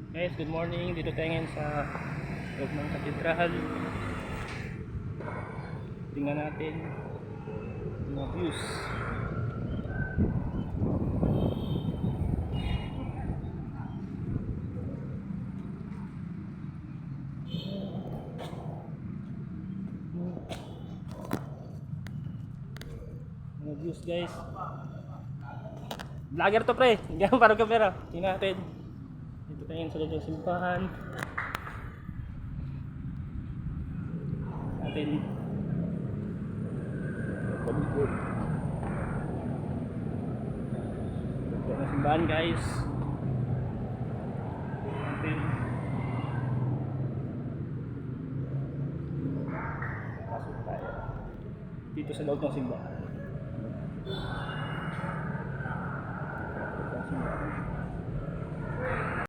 Guys, good morning. Dito tayo ngayon sa loob ng katedral. Tingnan natin yung mga views. Mga views guys. Vlogger to pre. Hindi ako parang kamera. Tingnan natin. Dito tayo ngayon sa loob ng simbahan. Natin paligod. Ito na simbahan guys. Natin pasok tayo dito sa loob ng simbahan.